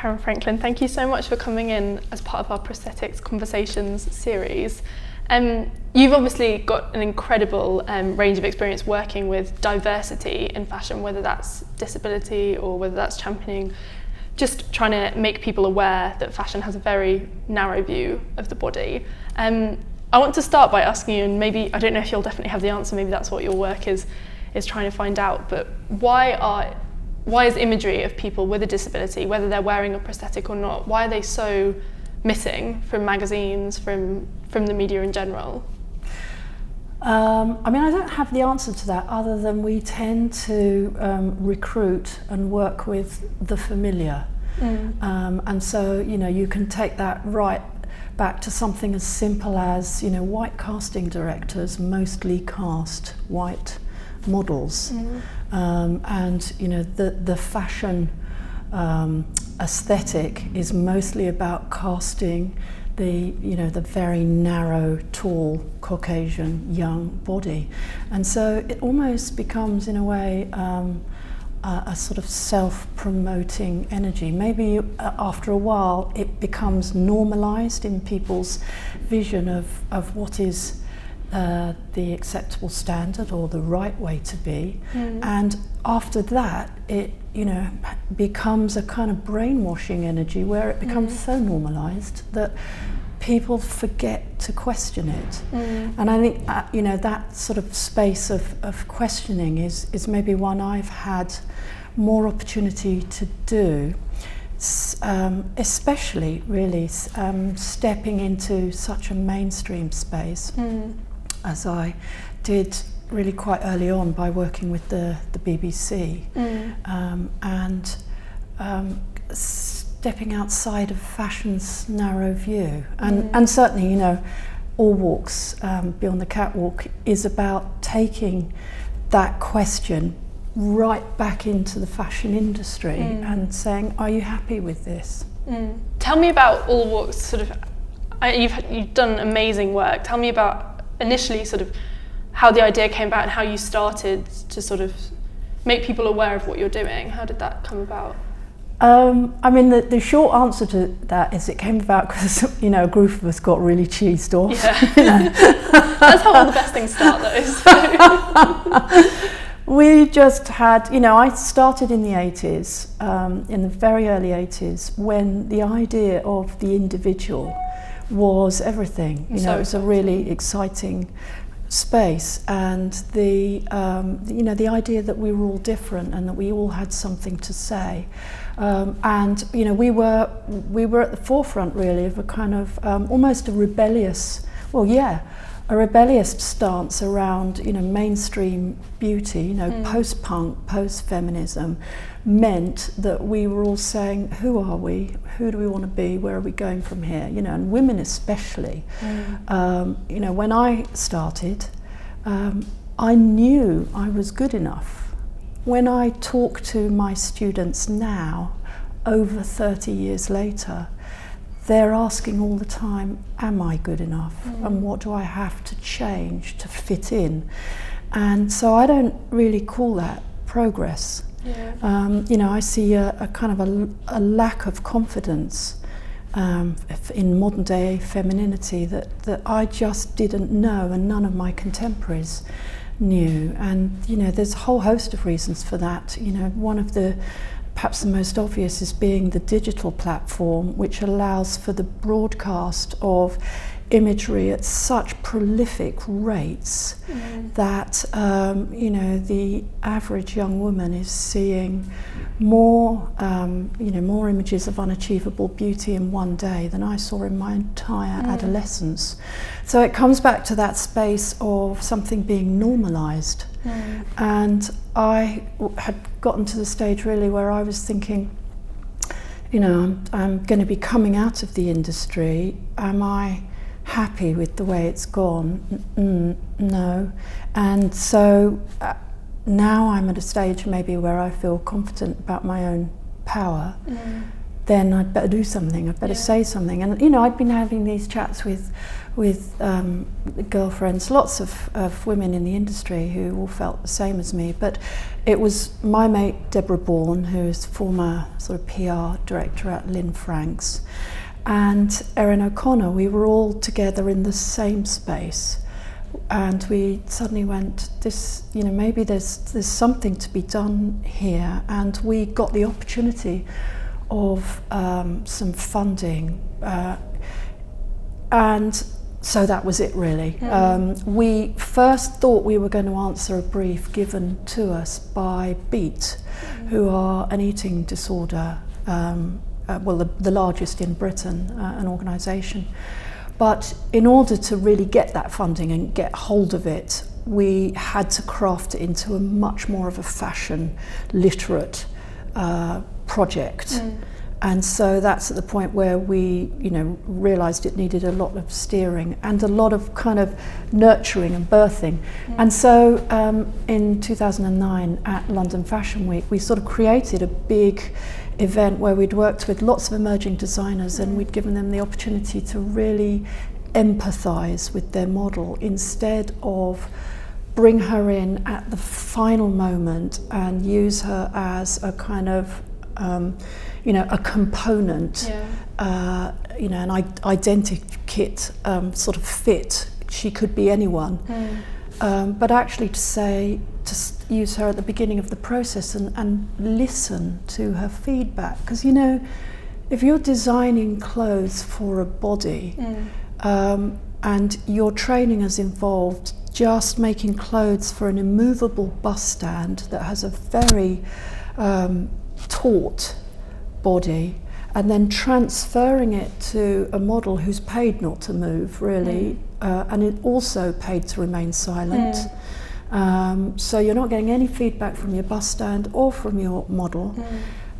Caryn Franklin, thank you so much for coming in as part of our Prosthetics Conversations series. You've obviously got an incredible range of experience working with diversity in fashion, whether that's disability or whether that's championing, just trying to make people aware that fashion has a very narrow view of the body. I want to start by asking you, and maybe, I don't know if you'll definitely have the answer, maybe that's what your work is trying to find out, but why is imagery of people with a disability, whether they're wearing a prosthetic or not, why are they so missing from magazines, from the media in general? I mean, I don't have the answer to that other than we tend to recruit and work with the familiar. And so, you can take that right back to something as simple as, white casting directors mostly cast white models. And the fashion aesthetic is mostly about casting the very narrow, tall, Caucasian young body, and so it almost becomes, in a way, a sort of self-promoting energy. Maybe after a while it becomes normalized in people's vision of what is the acceptable standard or the right way to be, and after that it becomes a kind of brainwashing energy where it becomes so normalized that people forget to question it. And I think that sort of space of questioning is maybe one I've had more opportunity to do, especially really stepping into such a mainstream space as I did really quite early on by working with the BBC, and stepping outside of fashion's narrow view. And certainly, All Walks Beyond the Catwalk is about taking that question right back into the fashion industry and saying, are you happy with this? Tell me about All Walks. You've done amazing work. Tell me about initially sort of how the idea came about and how you started to sort of make people aware of what you're doing. How did that come about? I mean, the short answer to that is it came about because, a group of us got really cheesed off. Yeah. That's how all the best things start, though. So. We just had, I started in the 80s, in the very early 80s, when the idea of the individual was everything. It was a really exciting space, and the idea that we were all different and that we all had something to say, and we were at the forefront really of a kind of almost a rebellious stance around mainstream beauty. Post-punk, post-feminism meant that we were all saying, who are we, who do we want to be, where are we going from here, and women especially. When I started, I knew I was good enough. When I talk to my students now, over 30 years later, they're asking all the time, am I good enough? And what do I have to change to fit in? And so I don't really call that progress. I see a kind of a lack of confidence in modern day femininity that I just didn't know, and none of my contemporaries knew. And there's a whole host of reasons for that. One of the perhaps the most obvious is being the digital platform, which allows for the broadcast of imagery at such prolific rates that the average young woman is seeing more images of unachievable beauty in one day than I saw in my entire adolescence. So it comes back to that space of something being normalized. And I had gotten to the stage really where I was thinking, I'm going to be coming out of the industry. Am I happy with the way it's gone? No. And so now I'm at a stage maybe where I feel confident about my own power, then I'd better do something. I'd better say something. And you know, I'd been having these chats with girlfriends, lots of women in the industry who all felt the same as me. But it was my mate Deborah Bourne, who is former sort of PR director at Lynn Franks, and Erin O'Connor. We were all together in the same space, and we suddenly went, this, you know, maybe there's something to be done here. And we got the opportunity of some funding, and so that was it really. We first thought we were going to answer a brief given to us by Beat, who are an eating disorder, well, the largest in Britain, an organisation. But in order to really get that funding and get hold of it, we had to craft it into a much more of a fashion literate project. And so that's at the point where we, you know, realised it needed a lot of steering and a lot of kind of nurturing and birthing. And so in 2009 at London Fashion Week, we sort of created a big event where we'd worked with lots of emerging designers, and we'd given them the opportunity to really empathise with their model instead of bring her in at the final moment and use her as a kind of you know, a component, you know, an identikit sort of fit. She could be anyone, but actually to use her at the beginning of the process and listen to her feedback. Because, you know, if you're designing clothes for a body and your training has involved just making clothes for an immovable bust stand that has a very taut body, and then transferring it to a model who's paid not to move really, and it also paid to remain silent. So you're not getting any feedback from your bust stand or from your model.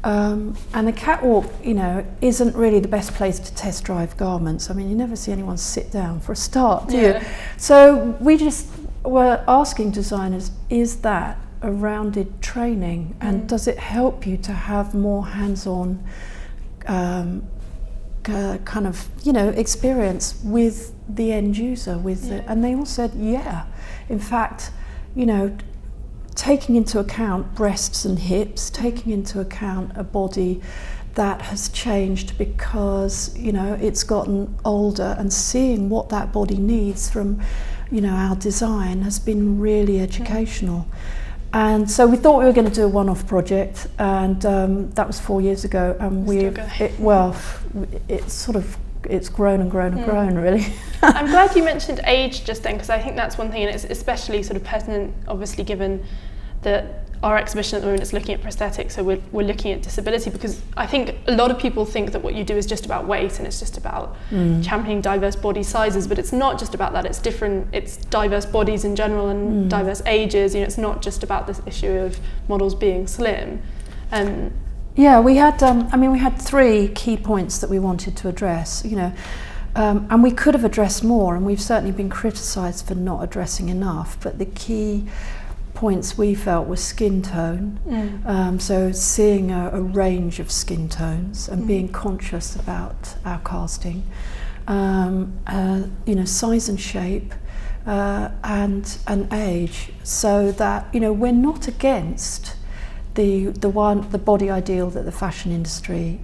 And the catwalk, you know, isn't really the best place to test drive garments. I mean, you never see anyone sit down for a start, do you? So we just were asking designers, is that a rounded training, and does it help you to have more hands-on kind of, you know, experience with the end user, with it? And they all said, yeah. In fact, you know, taking into account breasts and hips, taking into account a body that has changed because, you know, it's gotten older, and seeing what that body needs from, you know, our design has been really educational. And so we thought we were going to do a one-off project, and that was 4 years ago, and it's grown and grown and grown really. I'm glad you mentioned age just then, because I think that's one thing, and it's especially sort of pertinent, obviously, given that our exhibition at the moment is looking at prosthetics, so we're looking at disability, because I think a lot of people think that what you do is just about weight and it's just about championing diverse body sizes, but it's not just about that. It's different, it's diverse bodies in general and diverse ages. You know, it's not just about this issue of models being slim. Yeah, we had we had 3 key points that we wanted to address, you know, and we could have addressed more, and we've certainly been criticised for not addressing enough, but the key points we felt were skin tone, so seeing a range of skin tones and being conscious about our casting, you know, size and shape, and age, so that, you know, we're not against the body ideal that the fashion industry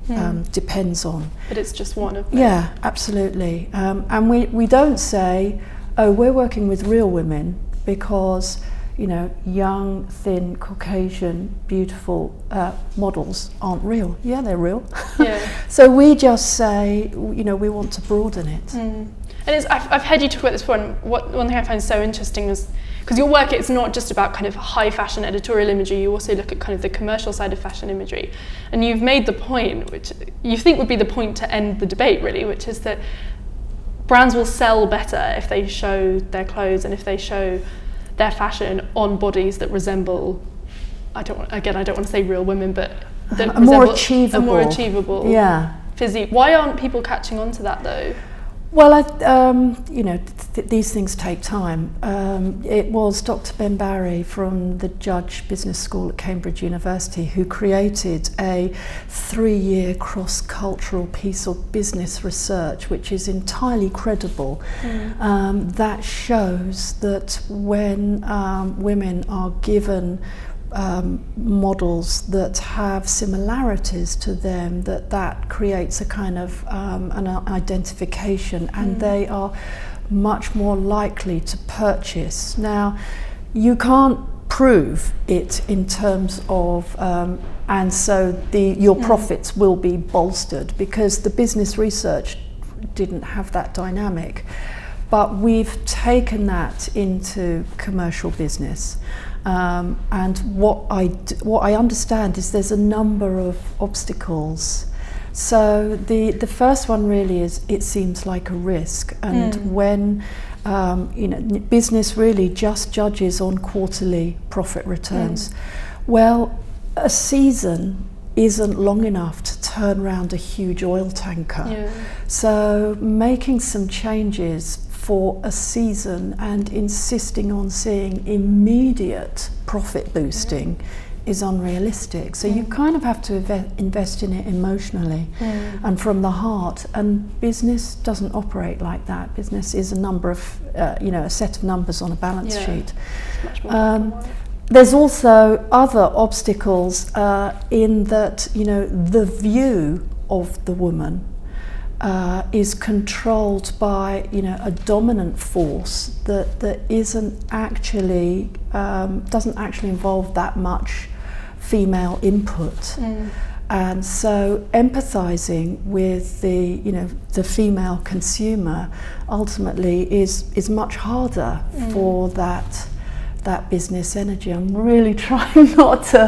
depends on. But it's just one of them. Yeah, absolutely. And we don't say, oh, we're working with real women because, you know, young, thin, Caucasian, beautiful models aren't real. Yeah, they're real. Yeah. So we just say, you know, we want to broaden it. And I've heard you talk about this before, and one thing I find so interesting is, because your work, it's not just about kind of high fashion editorial imagery, you also look at kind of the commercial side of fashion imagery. And you've made the point, which you think would be the point to end the debate really, which is that brands will sell better if they show their clothes and if they show their fashion on bodies that resemble, I don't want to say real women, but that a more achievable physique. Why aren't people catching on to that though? Well, these things take time. It was Dr. Ben Barry from the Judge Business School at Cambridge University who created a 3-year cross-cultural piece of business research, which is entirely credible, that shows that when women are given models that have similarities to them, that creates a kind of an identification, and they are much more likely to purchase. Now, you can't prove it in terms of and so your profits will be bolstered, because the business research didn't have that dynamic, but we've taken that into commercial business. And what I understand is there's a number of obstacles. So the first one really is, it seems like a risk, and when business really just judges on quarterly profit returns, well, a season isn't long enough to turn around a huge oil tanker. So making some changes for a season and insisting on seeing immediate profit boosting is unrealistic. So you kind of have to invest in it emotionally and from the heart. And business doesn't operate like that. Business is a number of, a set of numbers on a balance sheet. It's much more there's also other obstacles in that, the view of the woman is controlled by a dominant force that isn't actually doesn't actually involve that much female input, and so empathizing with the female consumer ultimately is much harder for that business energy. I'm really trying not to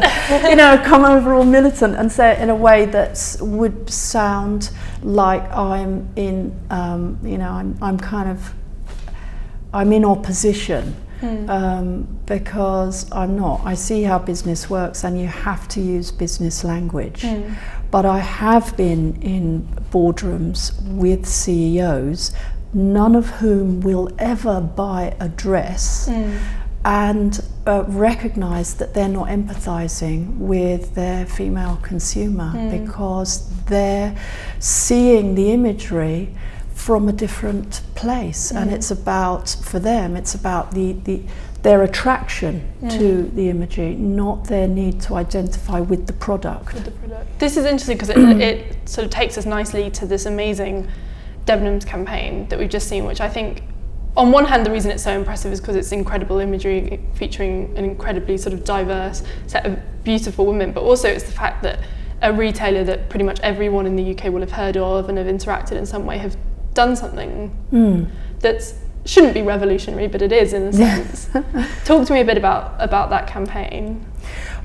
come over all militant and say it in a way that would sound like I'm in I'm in opposition, because I'm not. I see how business works, and you have to use business language. But I have been in boardrooms with CEOs, none of whom will ever buy a dress, and recognize that they're not empathizing with their female consumer, because they're seeing the imagery from a different place, and it's about, for them, it's about their attraction to the imagery, not their need to identify with the product. This is interesting because it sort of takes us nicely to this amazing Debenhams campaign that we've just seen, which I think, on one hand, the reason it's so impressive is because it's incredible imagery featuring an incredibly sort of diverse set of beautiful women, but also it's the fact that a retailer that pretty much everyone in the UK will have heard of and have interacted in some way have done something that shouldn't be revolutionary, but it is in a sense. Talk to me a bit about that campaign.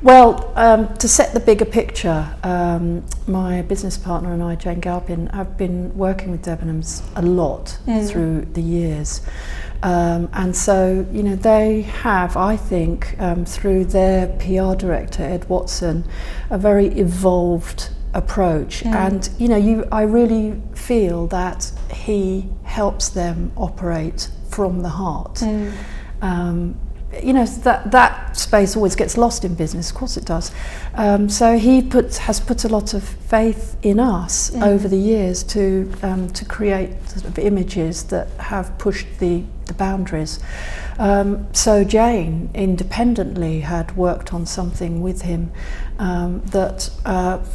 Well, to set the bigger picture, my business partner and I, Jane Galpin, have been working with Debenhams a lot through the years. And so, they have, I think, through their PR director, Ed Watson, a very evolved approach. And, I really feel that he helps them operate from the heart. That space always gets lost in business, of course it does. So he has put a lot of faith in us over the years to create sort of images that have pushed the boundaries. So Jane independently had worked on something with him that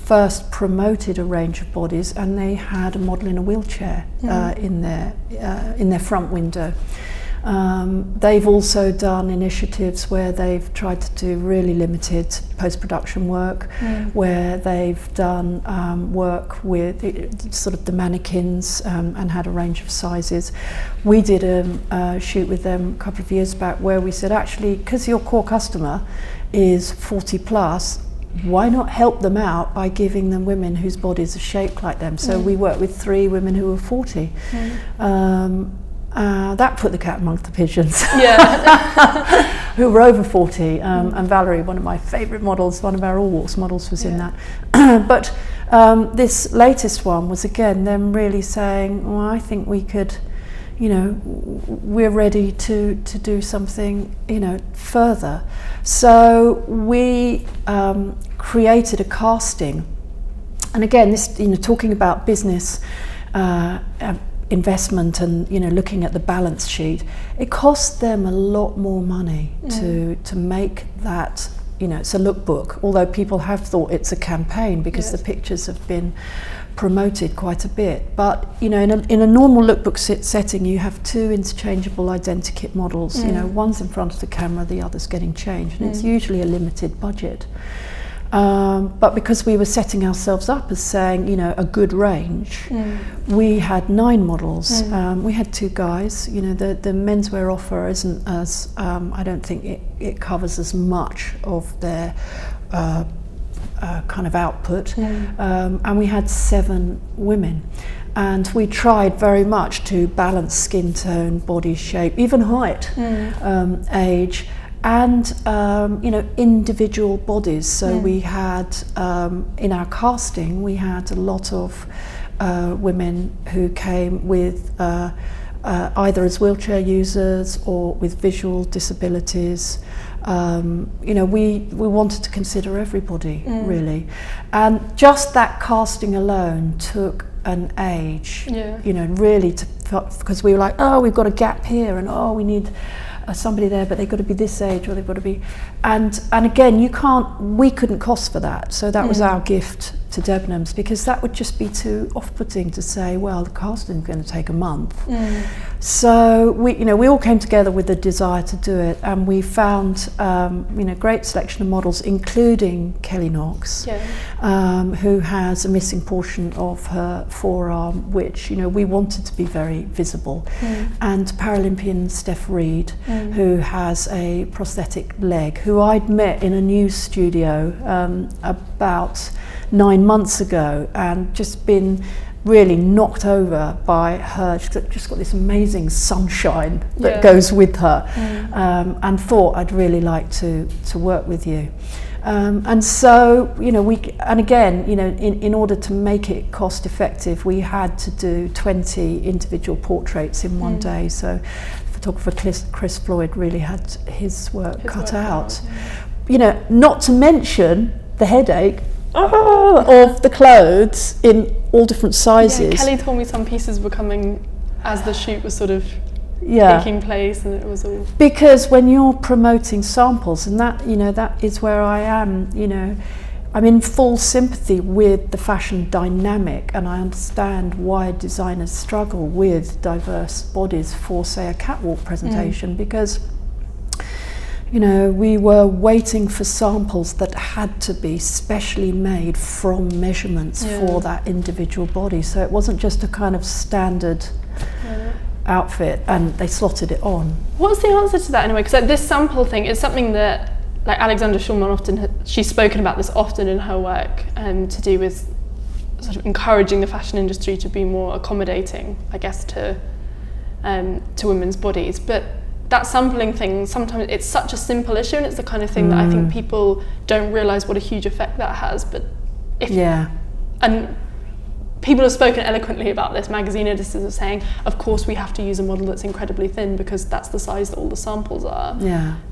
first promoted a range of bodies, and they had a model in a wheelchair in their front window. They've also done initiatives where they've tried to do really limited post-production work, where they've done work with sort of the mannequins and had a range of sizes. We did a shoot with them a couple of years back where we said, actually, because your core customer is 40 plus, why not help them out by giving them women whose bodies are shaped like them? So we worked with 3 women who were 40. That put the cat amongst the pigeons. Who were over 40, and Valerie, one of my favourite models, one of our All Walks models, was in that. But This latest one was again them really saying, well, I think we could, we're ready to do something, further. So we created a casting, and again, this, talking about business investment and looking at the balance sheet, it cost them a lot more money to make that. It's a lookbook, although people have thought it's a campaign because the pictures have been promoted quite a bit. But in a normal lookbook setting, you have two interchangeable identikit models. One's in front of the camera, the other's getting changed, and it's usually a limited budget. But because we were setting ourselves up as saying, a good range, we had 9 models. We had 2 guys. The menswear offer isn't as, I don't think it covers as much of their kind of output. And we had 7 women. And we tried very much to balance skin tone, body shape, even height, age, and individual bodies. So we had in our casting, we had a lot of women who came with either as wheelchair users or with visual disabilities. We wanted to consider everybody really, and just that casting alone took an age, really, because we were like, oh, we've got a gap here, and oh, we need somebody there, but they've got to be this age, or they've got to be, and again, we couldn't cost for that. So that was our gift to Debenhams, because that would just be too off-putting to say, well, the casting's going to take a month. So we all came together with the desire to do it, and we found great selection of models, including Kelly Knox, who has a missing portion of her forearm, which we wanted to be very visible, and Paralympian Steph Reed, who has a prosthetic leg, who I'd met in a news studio about 9 months ago, and just been really knocked over by her. She's just got this amazing sunshine that goes with her, and thought I'd really like to work with you. And so in order to make it cost effective, we had to do 20 individual portraits in one day. So photographer Chris Floyd really had his work cut out. Not to mention the headache of the clothes in all different sizes. Kelly told me some pieces were coming as the shoot was sort of taking place, and it was all, because when you're promoting samples, and that that is where I am, I'm in full sympathy with the fashion dynamic, and I understand why designers struggle with diverse bodies for, say, a catwalk presentation, because we were waiting for samples that had to be specially made from measurements for that individual body. So it wasn't just a kind of standard outfit and they slotted it on. What's the answer to that anyway? Because this sample thing is something that, like, Alexandra Schulman she's spoken about this often in her work, to do with sort of encouraging the fashion industry to be more accommodating, I guess, to women's bodies. But that sampling thing, sometimes it's such a simple issue, and it's the kind of thing that I think people don't realise what a huge effect that has. But and people have spoken eloquently about this. Magazine editors are saying, of course we have to use a model that's incredibly thin because that's the size that all the samples are.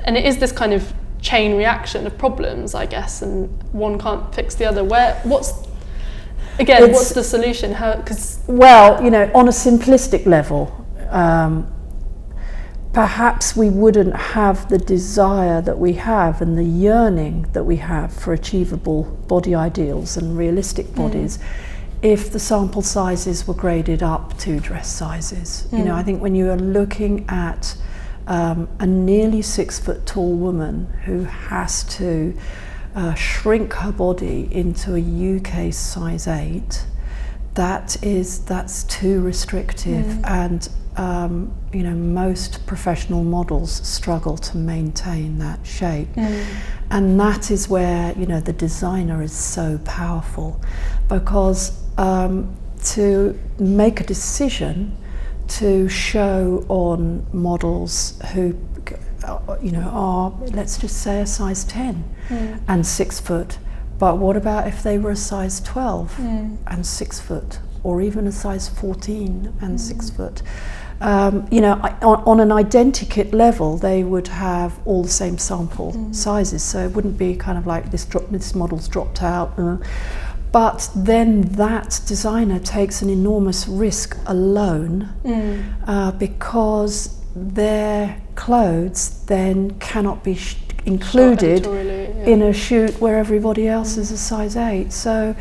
And it is this kind of chain reaction of problems, I guess, and one can't fix the other. What's the solution? Well, on a simplistic level, perhaps we wouldn't have the desire that we have and the yearning that we have for achievable body ideals and realistic bodies if the sample sizes were graded up to dress sizes. I think when you are looking at a nearly 6 foot tall woman who has to shrink her body into a UK size 8, that's too restrictive, and most professional models struggle to maintain that shape, and that is where the designer is so powerful, because to make a decision to show on models who are, let's just say, a size 10 and 6 foot, But what about if they were a size 12 and 6 foot, or even a size 14 and 6 foot? You know, on an identikit level, they would have all the same sample sizes, so it wouldn't be kind of like this model's dropped out. But then that designer takes an enormous risk alone because their clothes then cannot be included in a shoot where everybody else is a size 8. So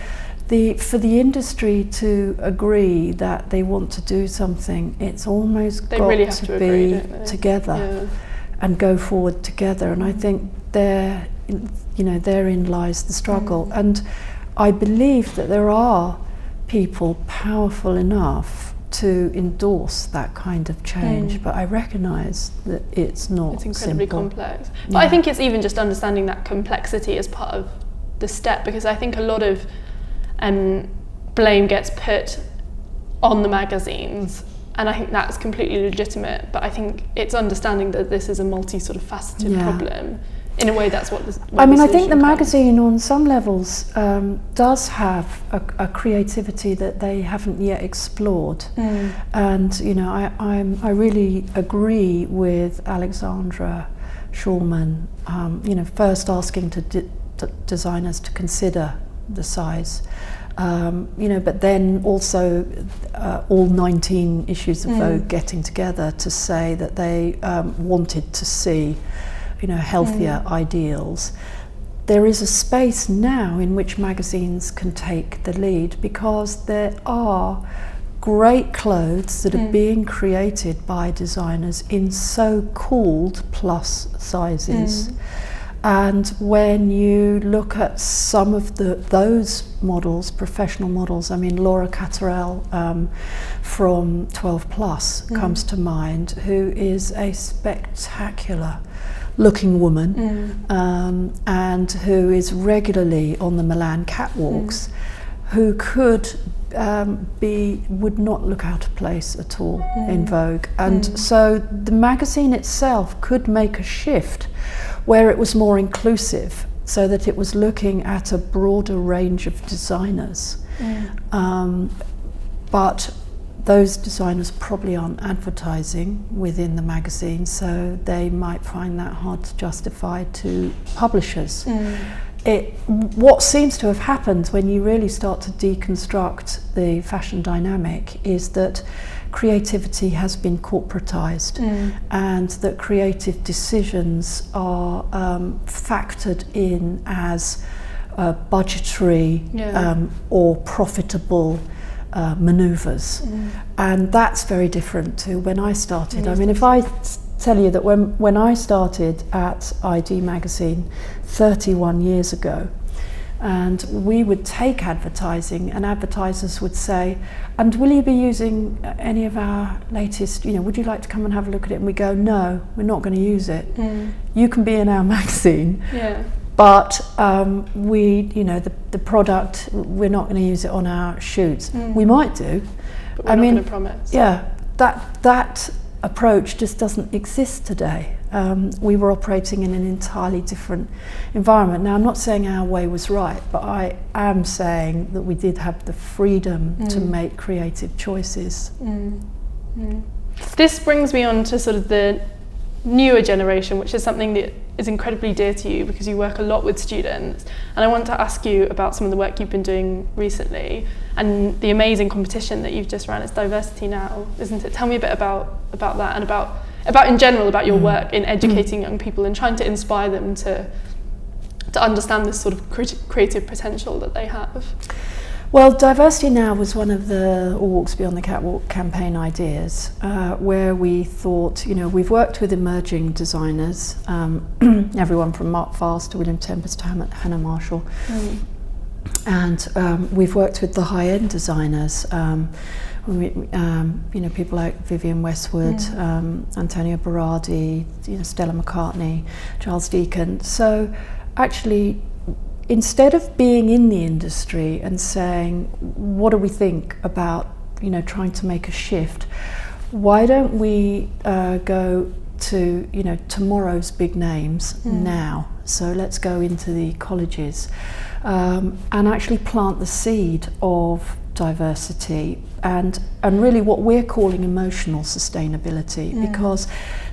for the industry to agree that they want to do something, it's almost got really have to agree, be together and go forward together. And I think therein lies the struggle. And I believe that there are people powerful enough to endorse that kind of change, but I recognise that it's not It's incredibly simple. complex. But I think it's even just understanding that complexity as part of the step, because I think a lot of blame gets put on the magazines, and I think that's completely legitimate, but I think it's understanding that this is a faceted problem. In a way, that's what I mean, I think the magazine on some levels does have a creativity that they haven't yet explored. And, you know, I really agree with Alexandra Schulman, you know, first asking designers to consider the size. You know, but then also all 19 issues of Vogue getting together to say that they wanted to see, you know, healthier ideals. There is a space now in which magazines can take the lead, because there are great clothes that are being created by designers in so-called plus sizes. And when you look at some of those models, professional models, I mean, Laura Catterell from 12 Plus comes to mind, who is a spectacular looking woman and who is regularly on the Milan catwalks, who would not look out of place at all in Vogue. And so the magazine itself could make a shift where it was more inclusive, so that it was looking at a broader range of designers. But those designers probably aren't advertising within the magazine, so they might find that hard to justify to publishers. What seems to have happened when you really start to deconstruct the fashion dynamic is that creativity has been corporatized, and that creative decisions are factored in as budgetary or profitable manoeuvres. And that's very different to when I started. I mean, if I tell you that when I started at ID Magazine 31 years ago, and we would take advertising, and advertisers would say, and will you be using any of our latest, you know, would you like to come and have a look at it? And we go, no, we're not going to use it. You can be in our magazine, but we, you know, the product, we're not going to use it on our shoots. We might do, but we're not going to promise. That approach just doesn't exist today. We were operating in an entirely different environment. Now, I'm not saying our way was right, but I am saying that we did have the freedom to make creative choices. This brings me on to sort of the newer generation, which is something that is incredibly dear to you because you work a lot with students. And I want to ask you about some of the work you've been doing recently and the amazing competition that you've just ran. It's Diversity Now, isn't it? Tell me a bit about that, and about in general, about your work in educating young people and trying to inspire them to understand this sort of creative potential that they have. Well, Diversity Now was one of the All Walks Beyond the Catwalk campaign ideas, where we thought, you know, we've worked with emerging designers, everyone from Mark Fast to William Tempest to Hannah Marshall, and we've worked with the high-end designers, you know, people like Vivienne Westwood, Antonio Berardi, you know, Stella McCartney, Charles Deacon. So actually, instead of being in the industry and saying, what do we think about, you know, trying to make a shift, why don't we go to, you know, tomorrow's big names now. So let's go into the colleges and actually plant the seed of diversity and really what we're calling emotional sustainability, because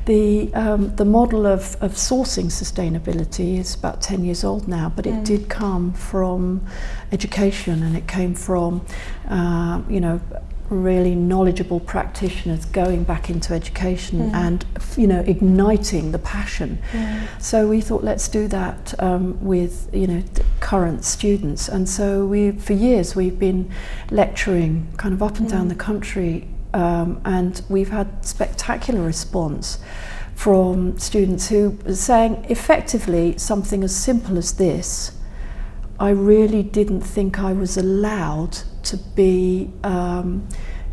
the model of sourcing sustainability is about 10 years old now, but it did come from education, and it came from you know, really knowledgeable practitioners going back into education and, you know, igniting the passion. So we thought, let's do that with, you know, current students. And so for years we've been lecturing kind of up and down the country, and we've had spectacular response from students who are saying effectively something as simple as this: I really didn't think I was allowed to be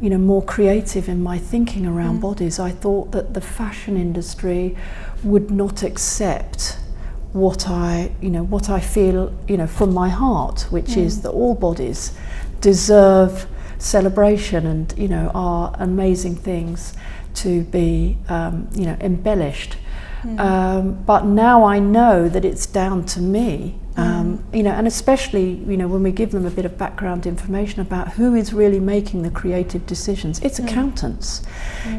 you know, more creative in my thinking around bodies. I thought that the fashion industry would not accept what I feel, you know, from my heart, which is that all bodies deserve celebration and, you know, are amazing things to be you know, embellished. But now I know that it's down to me, you know, and especially, you know, when we give them a bit of background information about who is really making the creative decisions, it's accountants.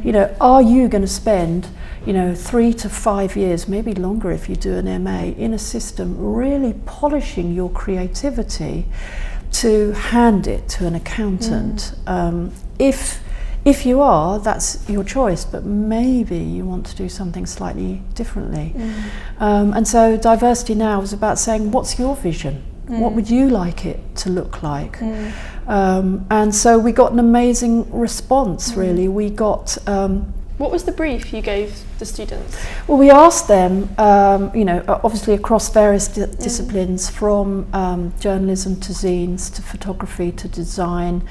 You know, are you going to spend, you know, 3 to 5 years, maybe longer if you do an MA, in a system really polishing your creativity to hand it to an accountant? If you are, that's your choice, but maybe you want to do something slightly differently. And so Diversity Now is about saying, what's your vision? What would you like it to look like? And so we got an amazing response, really. We got... what was the brief you gave the students? Well, we asked them, you know, obviously across various disciplines, from journalism to zines to photography to design,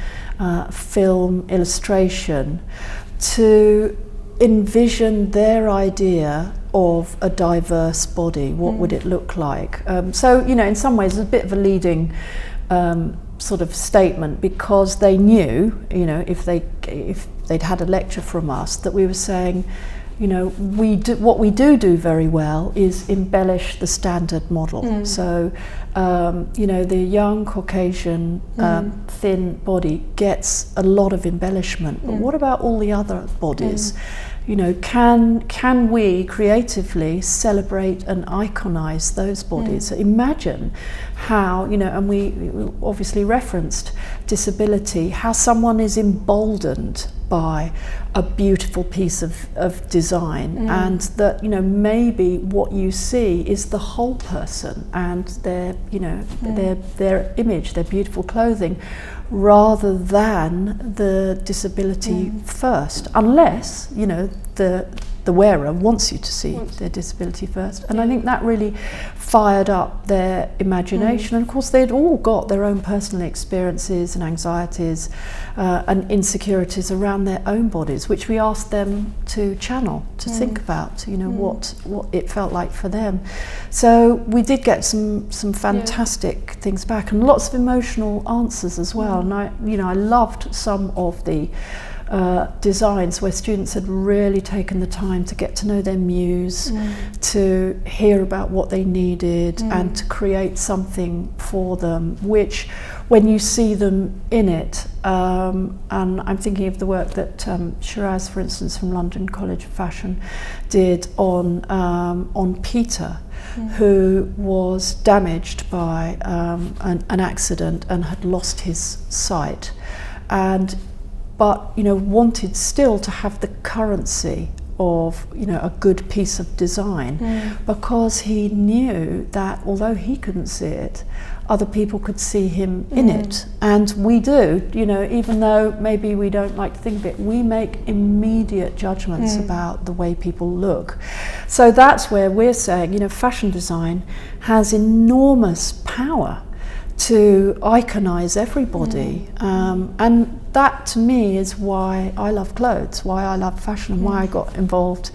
film, illustration, to envision their idea of a diverse body. What would it look like? So, you know, in some ways, it's a bit of a leading sort of statement, because they knew, you know, if they'd had a lecture from us, that we were saying, you know, what we do very well is embellish the standard model. So, you know, the young Caucasian thin body gets a lot of embellishment, but what about all the other bodies? You know, can we creatively celebrate and iconize those bodies? Imagine how, you know, and we obviously referenced disability, how someone is emboldened by a beautiful piece of design, and that, you know, maybe what you see is the whole person and their, you know, their image, their beautiful clothing, rather than the disability first, unless, you know, the wearer wants you to see their disability first. And I think that really fired up their imagination. And of course they'd all got their own personal experiences and anxieties and insecurities around their own bodies, which we asked them to channel, to think about, you know, what it felt like for them. So we did get some fantastic things back, and lots of emotional answers as well. And I loved some of the designs where students had really taken the time to get to know their muse, to hear about what they needed, and to create something for them, which, when you see them in it, and I'm thinking of the work that Shiraz, for instance, from London College of Fashion, did on Peter, who was damaged by an accident and had lost his sight, but, you know, wanted still to have the currency of, you know, a good piece of design, because he knew that although he couldn't see it, other people could see him in it. And we do, you know, even though maybe we don't like to think of it, we make immediate judgments about the way people look. So that's where we're saying, you know, fashion design has enormous power to iconize everybody, and that to me is why I love clothes, why I love fashion, and why I got involved,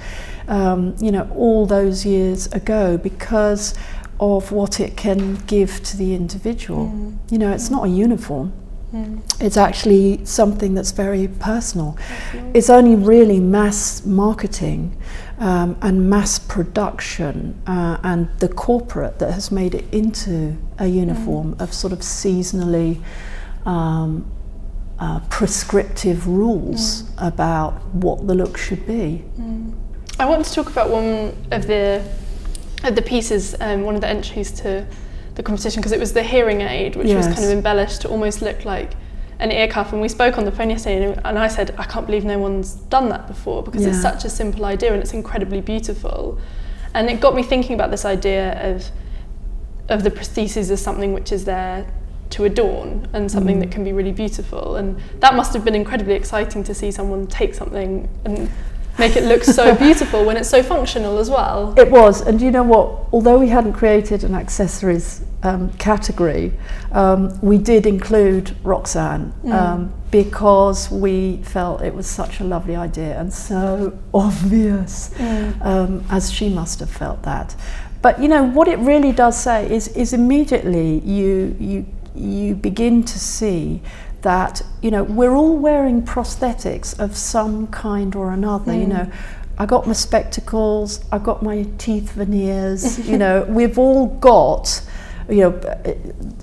you know, all those years ago, because of what it can give to the individual. You know, it's not a uniform, It's actually something that's very personal. It's only really mass marketing and mass production and the corporate that has made it into a uniform of sort of seasonally prescriptive rules about what the look should be. I want to talk about one of the pieces, one of the entries to the competition, because it was the hearing aid, which was kind of embellished to almost look like an ear cuff. And we spoke on the phone yesterday, and I said, I can't believe no one's done that before, because it's such a simple idea and it's incredibly beautiful. And it got me thinking about this idea of the prosthesis as something which is there to adorn and something that can be really beautiful. And that must have been incredibly exciting to see someone take something and make it look so beautiful when it's so functional as well. It was, and you know what, although we hadn't created an accessories category, we did include Roxanne because we felt it was such a lovely idea and so obvious, as she must have felt that. But you know what it really does say is immediately you begin to see that, you know, we're all wearing prosthetics of some kind or another. You know, I got my spectacles, I got my teeth veneers, you know, we've all got, you know,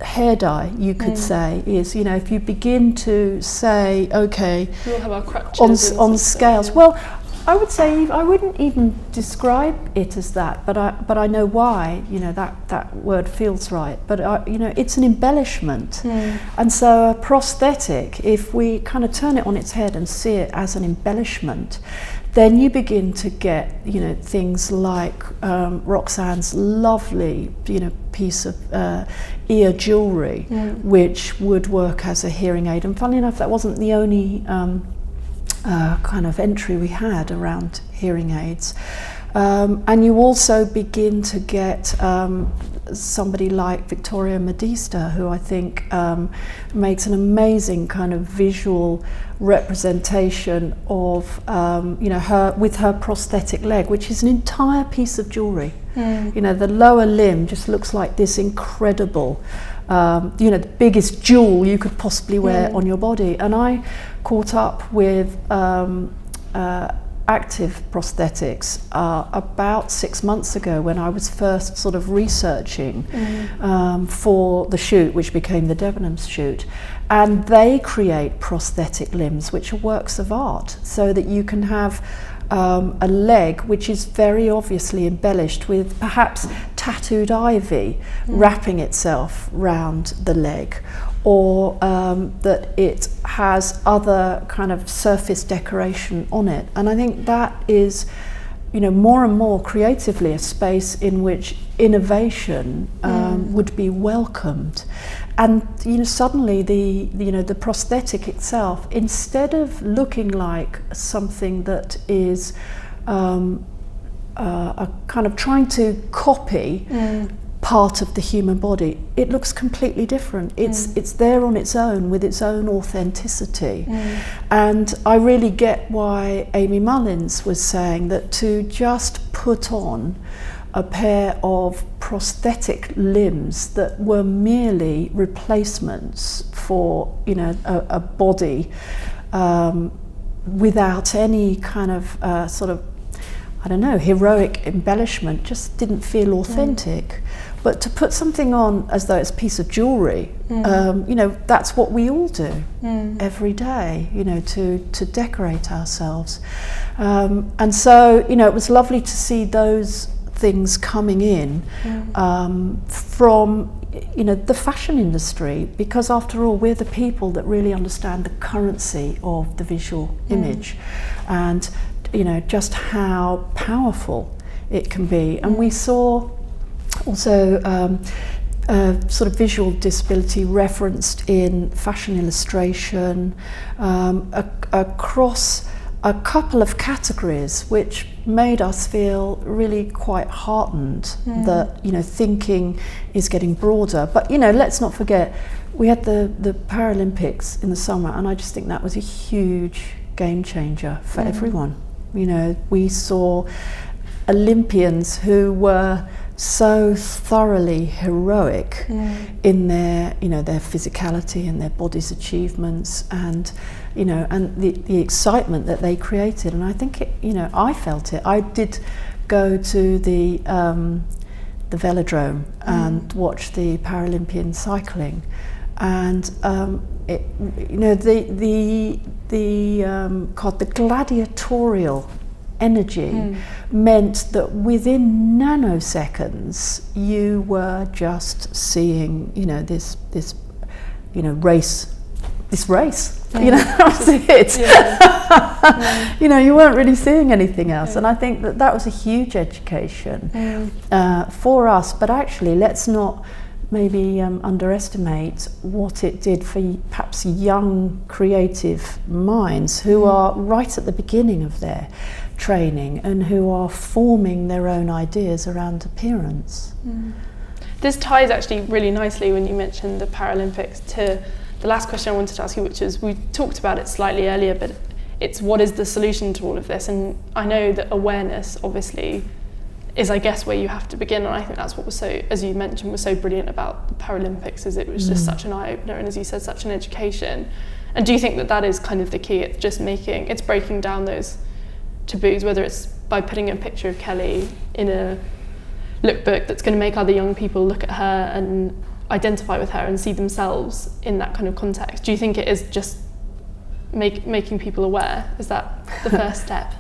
hair dye, you could say, is, you know, if you begin to say, okay, we all have our crutches on scales. Well, I would say I wouldn't even describe it as that, but I know why. You know, that word feels right. But you know, it's an embellishment, and so a prosthetic, if we kind of turn it on its head and see it as an embellishment, then you begin to get, you know, things like Roxanne's lovely, you know, piece of ear jewellery, which would work as a hearing aid. And funnily enough, that wasn't the only kind of entry we had around hearing aids. And you also begin to get somebody like Victoria Modista, who I think makes an amazing kind of visual representation of you know, her with her prosthetic leg, which is an entire piece of jewellery. You know, the lower limb just looks like this incredible, you know, the biggest jewel you could possibly wear on your body. And I caught up with active prosthetics about 6 months ago when I was first sort of researching for the shoot, which became the Debenhams shoot. And they create prosthetic limbs which are works of art, so that you can have a leg which is very obviously embellished with perhaps tattooed ivy wrapping itself round the leg, or that it has other kind of surface decoration on it. And I think that is, you know, more and more creatively a space in which innovation would be welcomed. And you know, suddenly the prosthetic itself, instead of looking like something that is a kind of trying to copy part of the human body, it looks completely different. It's there on its own with its own authenticity. And I really get why Amy Mullins was saying that to just put on a pair of prosthetic limbs that were merely replacements for, you know, a body without any kind of sort of, I don't know, heroic embellishment, just didn't feel authentic. But to put something on as though it's a piece of jewellery, you know, that's what we all do every day, you know, to decorate ourselves. And so, you know, it was lovely to see those things coming in from, you know, the fashion industry, because after all, we're the people that really understand the currency of the visual image and, you know, just how powerful it can be. And we saw also sort of visual disability referenced in fashion illustration across a couple of categories, which made us feel really quite heartened that, you know, thinking is getting broader. But, you know, let's not forget, we had the Paralympics in the summer, and I just think that was a huge game changer for everyone. You know, we saw Olympians who were so thoroughly heroic in their, you know, their physicality and their body's achievements, and, you know, and the excitement that they created. And I think it, you know, I felt it. I did go to the velodrome and watch the Paralympian cycling, and it, you know, the gladiatorial energy meant that within nanoseconds you were just seeing, you know, this you know, race, you know, that was it. You know, you weren't really seeing anything else. And I think that was a huge education for us. But actually, let's not maybe underestimate what it did for perhaps young creative minds who are right at the beginning of their training and who are forming their own ideas around appearance. This ties actually really nicely, when you mentioned the Paralympics, to the last question I wanted to ask you, which is, we talked about it slightly earlier, but it's what is the solution to all of this? And I know that awareness obviously is, I guess, where you have to begin, and I think that's what was so, as you mentioned, was so brilliant about the Paralympics, is it was just such an eye-opener, and as you said, such an education. And do you think that that is kind of the key? It's just it's breaking down those taboos, whether it's by putting a picture of Kelly in a lookbook that's going to make other young people look at her and identify with her and see themselves in that kind of context? Do you think it is just making people aware? Is that the first step?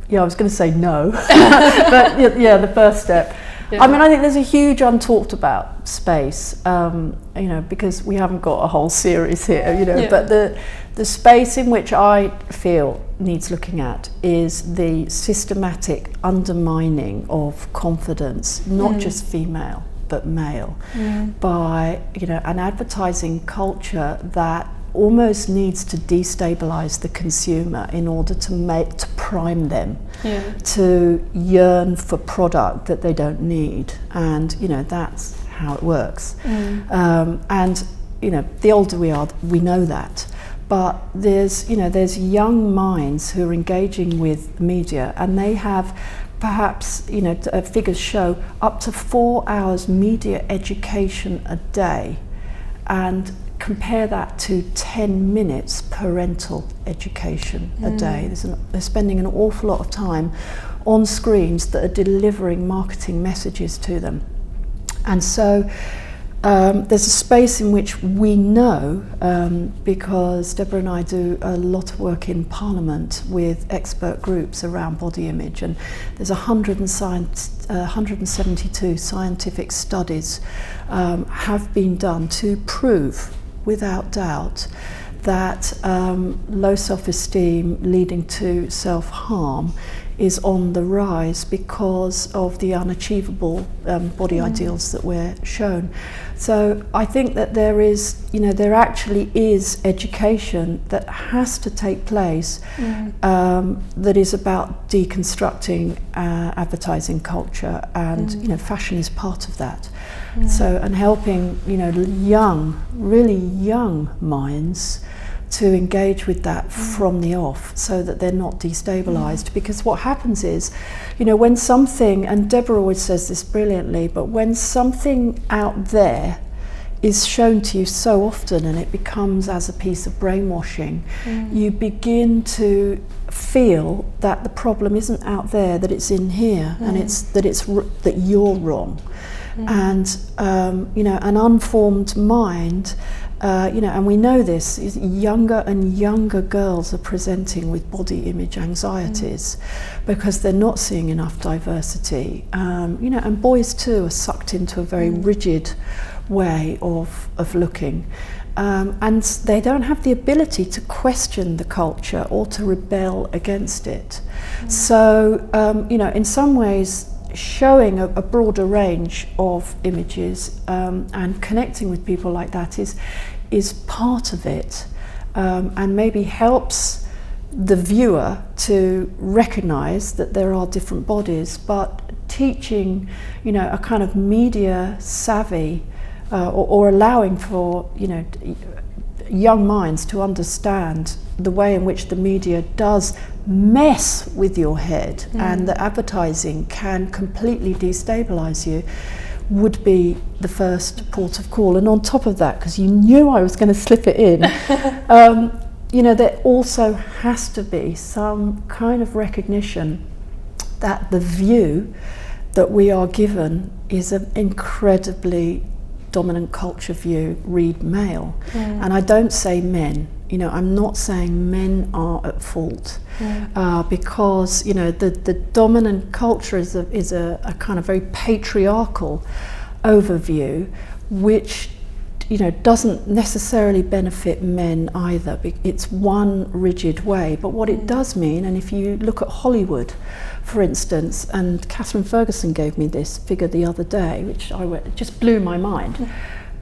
Yeah, I was going to say no, but yeah, the first step. Yeah. I mean, I think there's a huge untalked about space, you know, because we haven't got a whole series here, you know, but the space in which I feel needs looking at is the systematic undermining of confidence, not just female, but male, by, you know, an advertising culture that almost needs to destabilize the consumer in order to prime them to yearn for product that they don't need. And, you know, that's how it works. And, you know, the older we are, we know that. But there's young minds who are engaging with media, and they have perhaps, you know, figures show up to 4 hours media education a day, and compare that to 10 minutes parental education a day. They're spending an awful lot of time on screens that are delivering marketing messages to them. And so there's a space in which we know, because Deborah and I do a lot of work in Parliament with expert groups around body image, and there's 172 scientific studies have been done to prove without doubt that low self-esteem leading to self-harm is on the rise because of the unachievable body ideals that we're shown. So I think that there actually is education that has to take place that is about deconstructing advertising culture, and you know, fashion is part of that. So, and helping, you know, really young minds to engage with that from the off, so that they're not destabilized. Because what happens is, you know, when something, and Deborah always says this brilliantly, but when something out there is shown to you so often and it becomes as a piece of brainwashing, you begin to feel that the problem isn't out there, that it's in here, and that you're wrong. And you know, an unformed mind, you know, and we know this, younger and younger girls are presenting with body image anxieties because they're not seeing enough diversity. You know, and boys too are sucked into a very rigid way of looking. And they don't have the ability to question the culture or to rebel against it. So, you know, in some ways, showing a broader range of images and connecting with people like that is part of it, and maybe helps the viewer to recognize that there are different bodies, but teaching, you know, a kind of media savvy or allowing for, you know, young minds to understand the way in which the media does mess with your head and that advertising can completely destabilise you would be the first port of call. And on top of that, because you knew I was going to slip it in, you know, there also has to be some kind of recognition that the view that we are given is an incredibly dominant culture view, read male. And I don't say men, you know, I'm not saying men are at fault, because, you know, the dominant culture is a kind of very patriarchal overview, which, you know, doesn't necessarily benefit men either. It's one rigid way, but what it does mean, and if you look at Hollywood, for instance, and Catherine Ferguson gave me this figure the other day, which just blew my mind.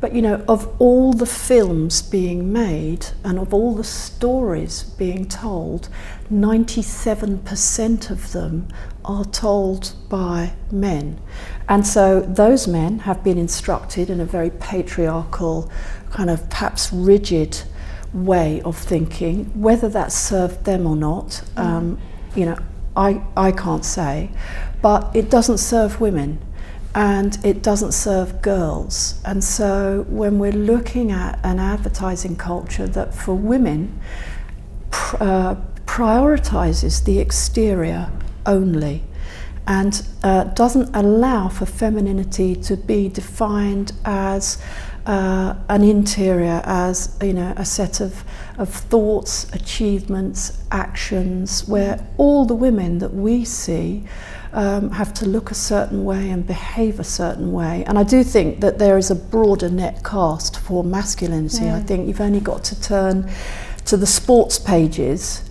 But, you know, of all the films being made and of all the stories being told, 97% of them are told by men. And so those men have been instructed in a very patriarchal, kind of perhaps rigid way of thinking. Whether that served them or not, you know, I can't say, but it doesn't serve women and it doesn't serve girls. And so when we're looking at an advertising culture that for women prioritizes the exterior only and doesn't allow for femininity to be defined as an interior, as, you know, a set of thoughts, achievements, actions, where all the women that we see have to look a certain way and behave a certain way. And I do think that there is a broader net cast for masculinity. I think you've only got to turn to the sports pages,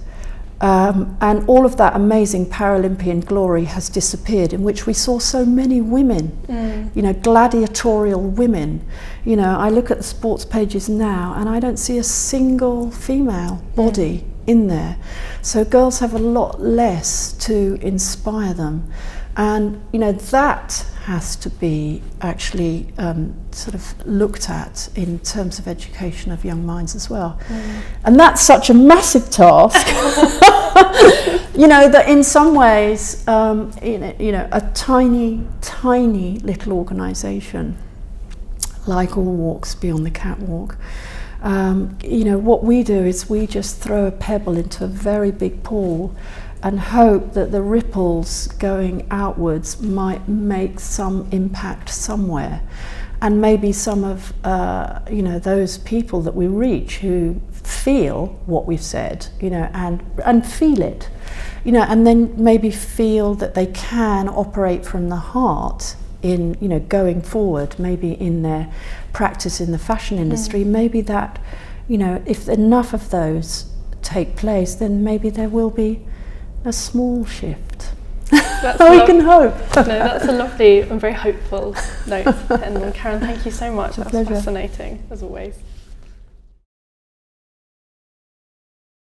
and all of that amazing Paralympian glory has disappeared, in which we saw so many women, you know, gladiatorial women. You know, I look at the sports pages now and I don't see a single female body in there. So girls have a lot less to inspire them. And, you know, that has to be actually sort of looked at in terms of education of young minds as well. And that's such a massive task, you know, that in some ways, you know, a tiny, tiny little organisation like All Walks Beyond the Catwalk, you know, what we do is we just throw a pebble into a very big pool and hope that the ripples going outwards might make some impact somewhere. And maybe some of you know, those people that we reach who feel what we've said, you know, and feel it, you know, and then maybe feel that they can operate from the heart in, you know, going forward, maybe in their practice in the fashion industry. Maybe that, you know, if enough of those take place, then maybe there will be a small shift. We can hope. No, that's a lovely and very hopeful note. And Caryn, thank you so much. That was fascinating, as always.